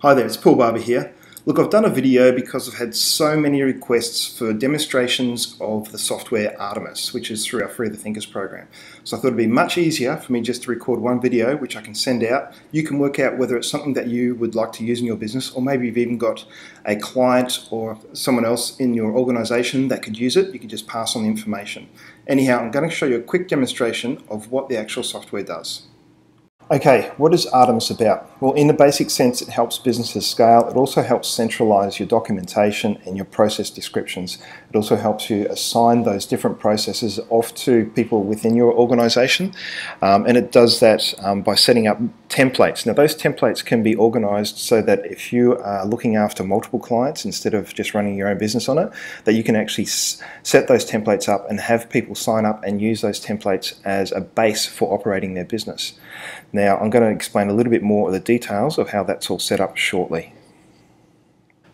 Hi there, it's Paul Barber here. Look, I've done a video because I've had so many requests for demonstrations of the software RTMS, which is through our Free the Thinkers program. So I thought it'd be much easier for me just to record one video, which I can send out. You can work out whether it's something that you would like to use in your business, or maybe you've even got a client or someone else in your organization that could use it. You can just pass on the information. Anyhow, I'm going to show you a quick demonstration of what the actual software does. Okay, what is RTMS about? Well, in a basic sense, it helps businesses scale. It also helps centralize your documentation and your process descriptions. It also helps you assign those different processes off to people within your organization. And it does that by setting up templates. Now, those templates can be organized so that if you are looking after multiple clients instead of just running your own business on it, that you can actually set those templates up and have people sign up and use those templates as a base for operating their business. Now, I'm going to explain a little bit more of the details of how that's all set up shortly.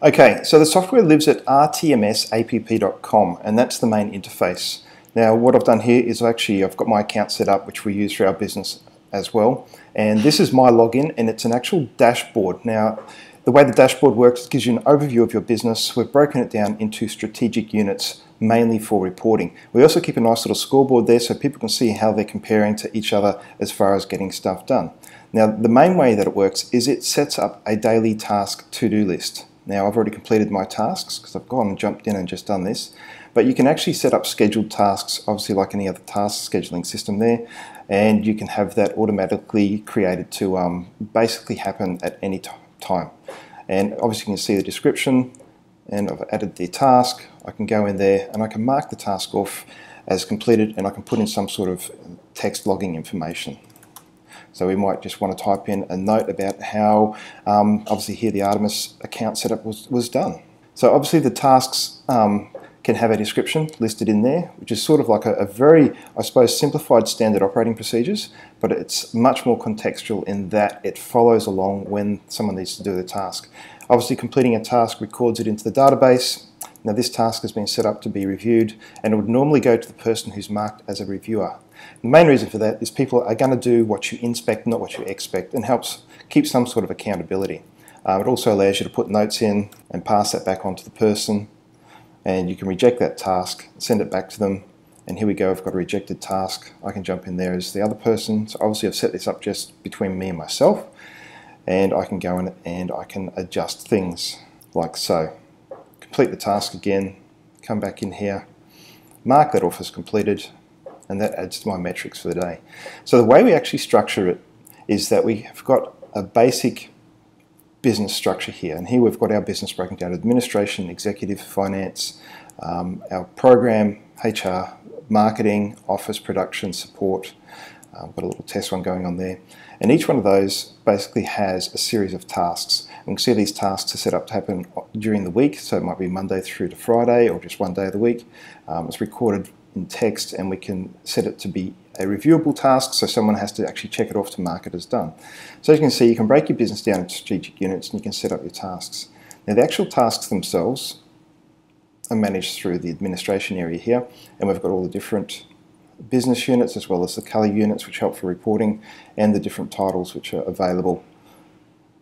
Okay, so the software lives at rtmsapp.com, and that's the main interface. Now, what I've done here is I've got my account set up, which we use for our business as well. And this is my login, and it's an actual dashboard. Now, the way the dashboard works, it gives you an overview of your business. We've broken it down into strategic units, mainly for reporting. We also keep a nice little scoreboard there so people can see how they're comparing to each other as far as getting stuff done. Now, the main way that it works is it sets up a daily task to-do list. Now, I've already completed my tasks because I've gone and jumped in and just done this. But you can actually set up scheduled tasks, obviously like any other task scheduling system there, and you can have that automatically created to basically happen at any time. And obviously you can see the description, and I've added the task. I can go in there and I can mark the task off as completed, and I can put in some sort of text logging information. So we might just want to type in a note about how obviously here the RTMS account setup was done. So obviously the tasks can have a description listed in there, which is sort of like a very, I suppose, simplified standard operating procedures, but it's much more contextual in that it follows along when someone needs to do the task. Obviously, completing a task records it into the database. Now, this task has been set up to be reviewed, and it would normally go to the person who's marked as a reviewer. The main reason for that is people are going to do what you inspect, not what you expect, and helps keep some sort of accountability. It also allows you to put notes in and pass that back on to the person, and you can reject that task, send it back to them, and here we go, I've got a rejected task. I can jump in there as the other person. So obviously I've set this up just between me and myself, and I can go in and I can adjust things like so. Complete the task again, come back in here, mark that off as completed, and that adds to my metrics for the day. So the way we actually structure it is that we have got a basic business structure here, and here we've got our business broken down: administration, executive, finance, our program, HR, marketing, office, production, support. I've got a little test one going on there, and each one of those basically has a series of tasks. And we can see these tasks are set up to happen during the week, so it might be Monday through to Friday or just one day of the week. It's recorded in text, and we can set it to be a reviewable task, so someone has to actually check it off to mark it as done. So as you can see, you can break your business down into strategic units, and you can set up your tasks. Now, the actual tasks themselves are managed through the administration area here, and we've got all the different business units as well as the color units, which help for reporting, and the different titles which are available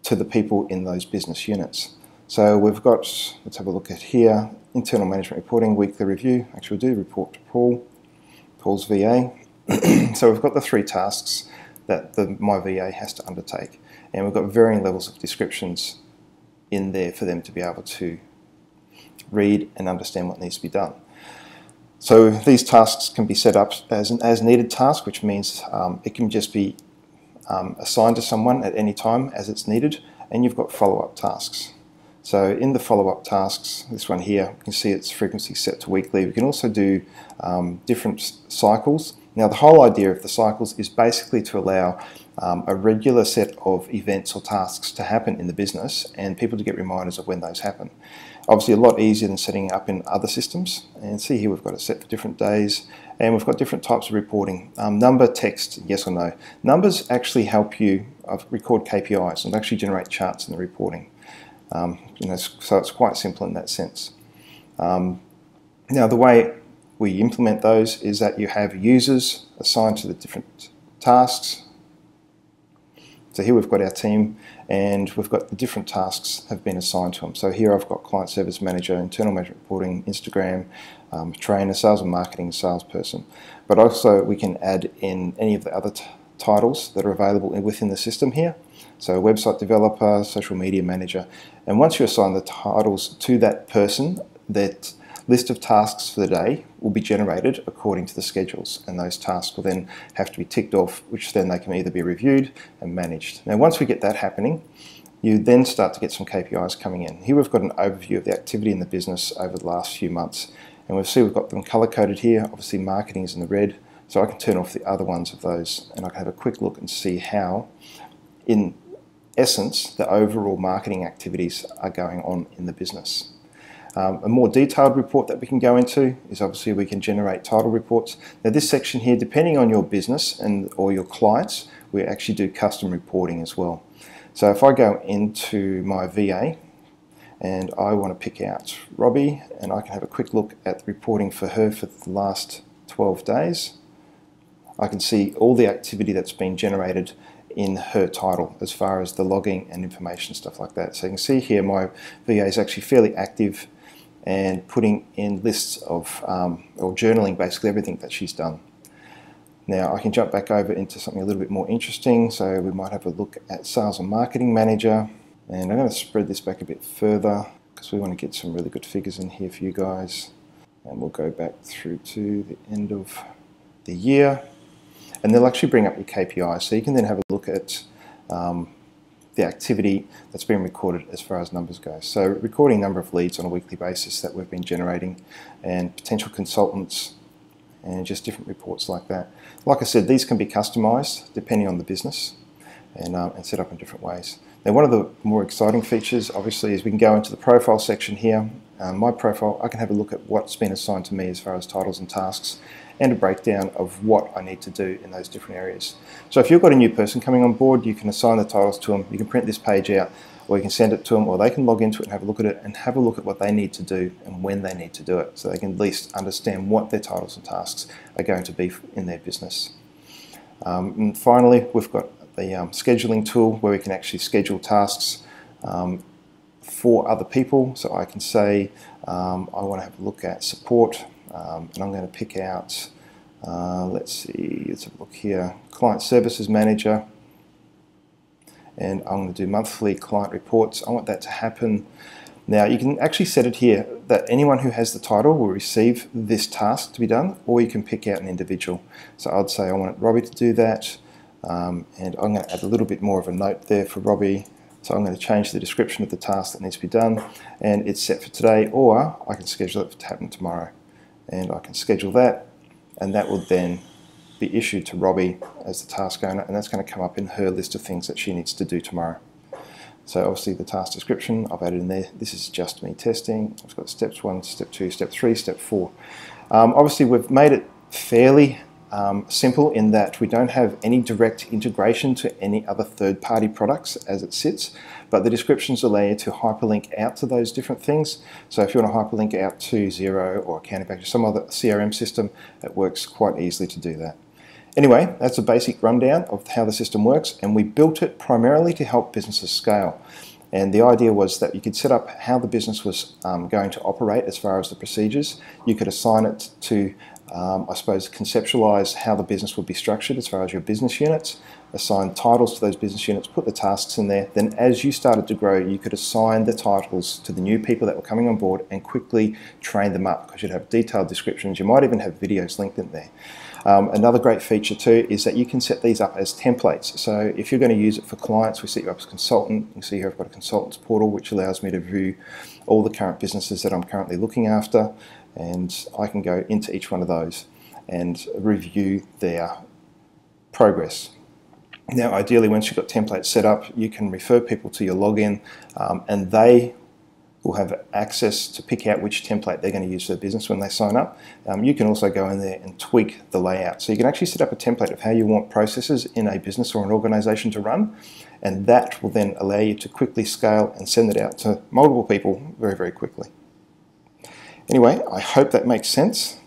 to the people in those business units. So we've got, let's have a look at here, internal management reporting, weekly review. Actually, we'll do report to Paul, Paul's VA. So we've got the three tasks that my VA has to undertake, and we've got varying levels of descriptions in there for them to be able to read and understand what needs to be done. So these tasks can be set up as an as-needed task, which means it can just be assigned to someone at any time as it's needed, and you've got follow-up tasks. So in the follow-up tasks, this one here, you can see its frequency set to weekly. We can also do different cycles. Now, the whole idea of the cycles is basically to allow a regular set of events or tasks to happen in the business, and people to get reminders of when those happen. Obviously a lot easier than setting up in other systems. And see here we've got it set for different days, and we've got different types of reporting. Number, text, yes or no. Numbers actually help you record KPIs and actually generate charts in the reporting. So it's quite simple in that sense. Now, the way we implement those is that you have users assigned to the different tasks. So here we've got our team, and we've got the different tasks have been assigned to them. So here I've got client service manager, internal management reporting, Instagram, trainer, sales and marketing, salesperson. But also we can add in any of the other titles that are available within the system here. So website developer, social media manager. And once you assign the titles to that person, that list of tasks for the day will be generated according to the schedules, and those tasks will then have to be ticked off, which then they can either be reviewed and managed. Now once we get that happening, you then start to get some KPIs coming in. Here we've got an overview of the activity in the business over the last few months, and we'll see we've got them color coded here. Obviously marketing is in the red, so I can turn off the other ones of those, and I can have a quick look and see how, in essence, the overall marketing activities are going on in the business. A more detailed report that we can go into is obviously we can generate title reports. Now this section here, depending on your business or your clients, we actually do custom reporting as well. So if I go into my VA and I want to pick out Robbie, and I can have a quick look at the reporting for her for the last 12 days, I can see all the activity that's been generated in her title as far as the logging and information, stuff like that. So you can see here my VA is actually fairly active and putting in lists of, or journaling basically everything that she's done. Now I can jump back over into something a little bit more interesting. So we might have a look at sales and marketing manager, and I'm going to spread this back a bit further because we want to get some really good figures in here for you guys. And we'll go back through to the end of the year, and they'll actually bring up your KPIs, so you can then have a look at the activity that's been recorded as far as numbers go. So recording number of leads on a weekly basis that we've been generating, and potential consultants, and just different reports like that. Like I said, these can be customized depending on the business, and set up in different ways. Now one of the more exciting features obviously is we can go into the profile section here. My profile, I can have a look at what's been assigned to me as far as titles and tasks, and a breakdown of what I need to do in those different areas. So if you've got a new person coming on board, you can assign the titles to them, you can print this page out, or you can send it to them, or they can log into it and have a look at it, and have a look at what they need to do and when they need to do it, so they can at least understand what their titles and tasks are going to be in their business. And finally, we've got the scheduling tool where we can actually schedule tasks for other people. So I can say I want to have a look at support, and I'm going to pick out, let's have a look here, client services manager, and I'm going to do monthly client reports. I want that to happen. Now you can actually set it here that anyone who has the title will receive this task to be done, or you can pick out an individual. So I'd say I want Robbie to do that, and I'm going to add a little bit more of a note there for Robbie. So I'm going to change the description of the task that needs to be done, and it's set for today, or I can schedule it to happen tomorrow. And I can schedule that, and that will then be issued to Robbie as the task owner, and that's going to come up in her list of things that she needs to do tomorrow. So obviously the task description I've added in there. This is just me testing. I've got steps 1, step 2, step 3, step 4. Obviously we've made it fairly simple in that we don't have any direct integration to any other third-party products as it sits, but the descriptions allow you to hyperlink out to those different things. So if you want to hyperlink out to Xero or Accounting Package, some other CRM system, it works quite easily to do that. Anyway, that's a basic rundown of how the system works, and we built it primarily to help businesses scale. And the idea was that you could set up how the business was going to operate as far as the procedures. You could assign it to, I suppose, conceptualize how the business would be structured as far as your business units, assign titles to those business units, put the tasks in there. Then as you started to grow, you could assign the titles to the new people that were coming on board and quickly train them up, because you'd have detailed descriptions. You might even have videos linked in there. Another great feature too is that you can set these up as templates. So if you're going to use it for clients, we set you up as a consultant. You can see here I've got a consultants portal which allows me to view all the current businesses that I'm currently looking after, and I can go into each one of those and review their progress. Now ideally, once you've got templates set up, you can refer people to your login, and they will have access to pick out which template they're going to use for their business when they sign up. You can also go in there and tweak the layout. So you can actually set up a template of how you want processes in a business or an organization to run, and that will then allow you to quickly scale and send it out to multiple people very, very quickly. Anyway, I hope that makes sense.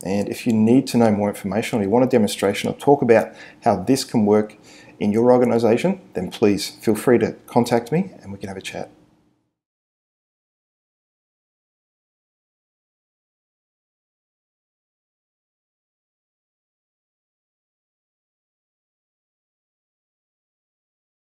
And if you need to know more information, or you want a demonstration or talk about how this can work in your organisation, then please feel free to contact me and we can have a chat.